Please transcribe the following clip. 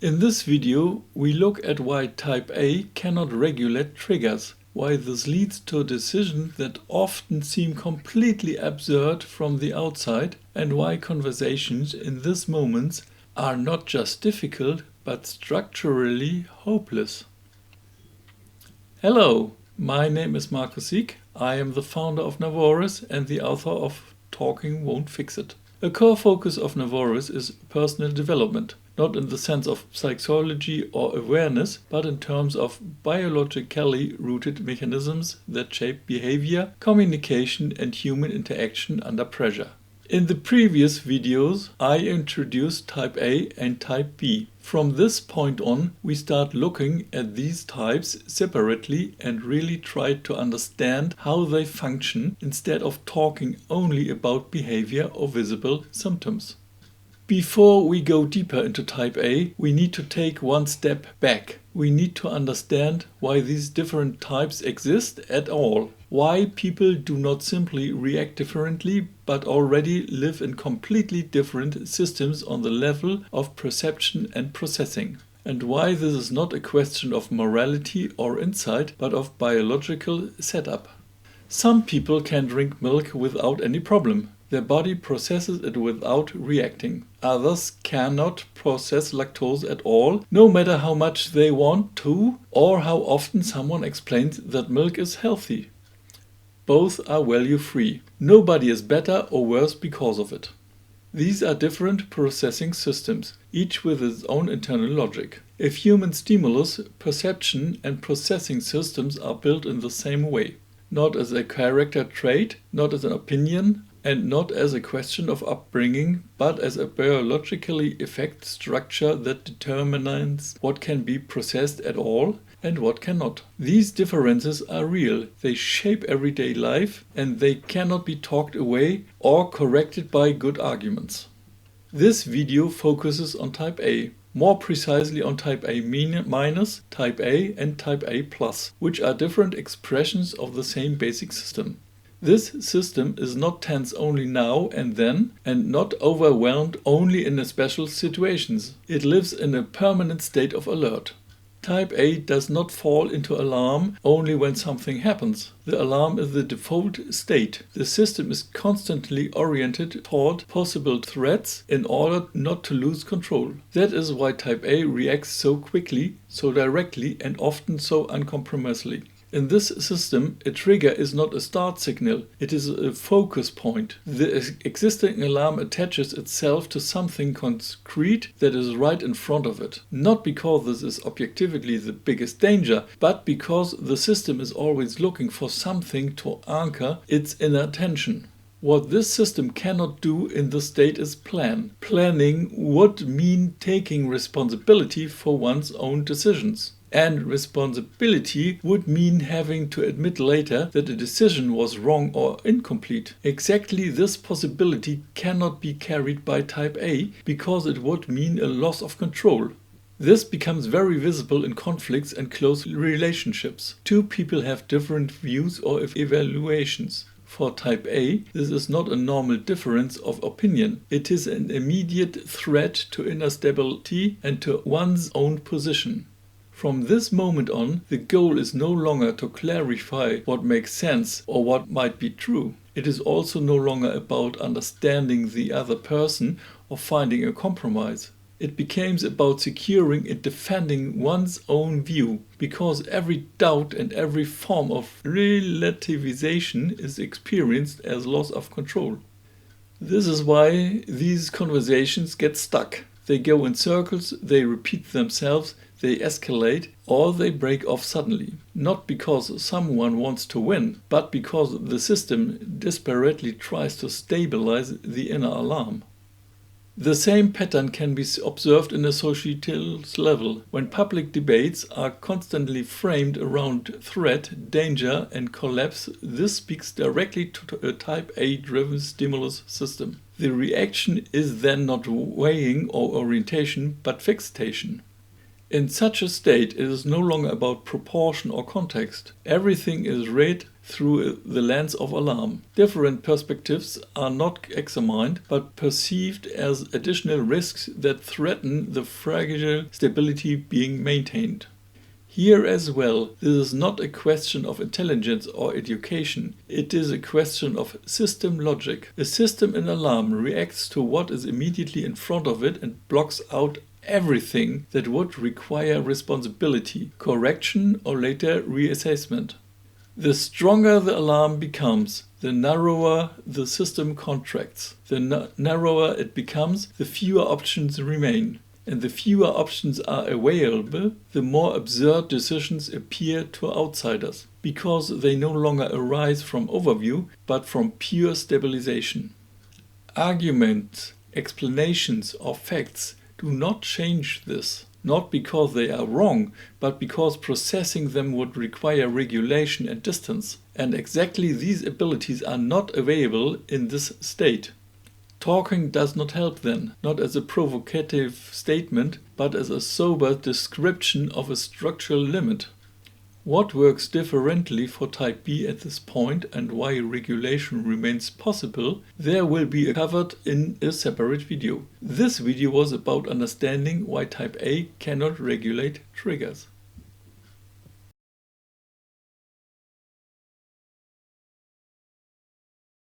In this video, we look at why type A cannot regulate triggers, why this leads to decisions that often seem completely absurd from the outside, and why conversations in these moments are not just difficult, but structurally hopeless. Hello, my name is Sieg. I am the founder of NAVORES and the author of Talking Won't Fix It. A core focus of NAVORES is personal development, not in the sense of psychology or awareness, but in terms of biologically rooted mechanisms that shape behavior, communication, and human interaction under pressure. In the previous videos, I introduced type A and type B. From this point on, we start looking at these types separately and really try to understand how they function instead of talking only about behavior or visible symptoms. Before we go deeper into type A, we need to take one step back. We need to understand why these different types exist at all. Why people do not simply react differently, but already live in completely different systems on the level of perception and processing. And why this is not a question of morality or insight, but of biological setup. Some people can drink milk without any problem. Their body processes it without reacting. Others cannot process lactose at all, no matter how much they want to, or how often someone explains that milk is healthy. Both are value-free. Nobody is better or worse because of it. These are different processing systems, each with its own internal logic. If human stimulus, perception and processing systems are built in the same way, not as a character trait, not as an opinion, and not as a question of upbringing, but as a biologically effect structure that determines what can be processed at all and what cannot. These differences are real, they shape everyday life, and they cannot be talked away or corrected by good arguments. This video focuses on type A, more precisely on type A minus, type A and type A plus, which are different expressions of the same basic system. This system is not tense only now and then, and not overwhelmed only in special situations. It lives in a permanent state of alert. Type A does not fall into alarm only when something happens. The alarm is the default state. The system is constantly oriented toward possible threats in order not to lose control. That is why type A reacts so quickly, so directly, and often so uncompromisingly. In this system, a trigger is not a start signal, it is a focus point. The existing alarm attaches itself to something concrete that is right in front of it. Not because this is objectively the biggest danger, but because the system is always looking for something to anchor its inattention. What this system cannot do in this state is plan. Planning would mean taking responsibility for one's own decisions. And responsibility would mean having to admit later that a decision was wrong or incomplete. Exactly this possibility cannot be carried by type A because it would mean a loss of control. This becomes very visible in conflicts and close relationships. Two people have different views or evaluations. For type A, this is not a normal difference of opinion. It is an immediate threat to inner stability and to one's own position. From this moment on, the goal is no longer to clarify what makes sense or what might be true. It is also no longer about understanding the other person or finding a compromise. It becomes about securing and defending one's own view, because every doubt and every form of relativization is experienced as loss of control. This is why these conversations get stuck. They go in circles, they repeat themselves, they escalate, or they break off suddenly. Not because someone wants to win, but because the system desperately tries to stabilize the inner alarm. The same pattern can be observed in a societal level. When public debates are constantly framed around threat, danger, and collapse, this speaks directly to a type A-driven stimulus system. The reaction is then not weighing or orientation, but fixation. In such a state, it is no longer about proportion or context. Everything is read through the lens of alarm. Different perspectives are not examined, but perceived as additional risks that threaten the fragile stability being maintained. Here as well, this is not a question of intelligence or education, it is a question of system logic. A system in alarm reacts to what is immediately in front of it and blocks out everything that would require responsibility, correction, or later reassessment. The stronger the alarm becomes, the narrower the system contracts. The narrower it becomes, the fewer options remain. And the fewer options are available, the more absurd decisions appear to outsiders, because they no longer arise from overview, but from pure stabilization. Arguments, explanations, or facts do not change this, not because they are wrong, but because processing them would require regulation and distance, and exactly these abilities are not available in this state. Talking does not help then, not as a provocative statement, but as a sober description of a structural limit. What works differently for type B at this point and why regulation remains possible, there will be covered in a separate video. This video was about understanding why type A cannot regulate triggers.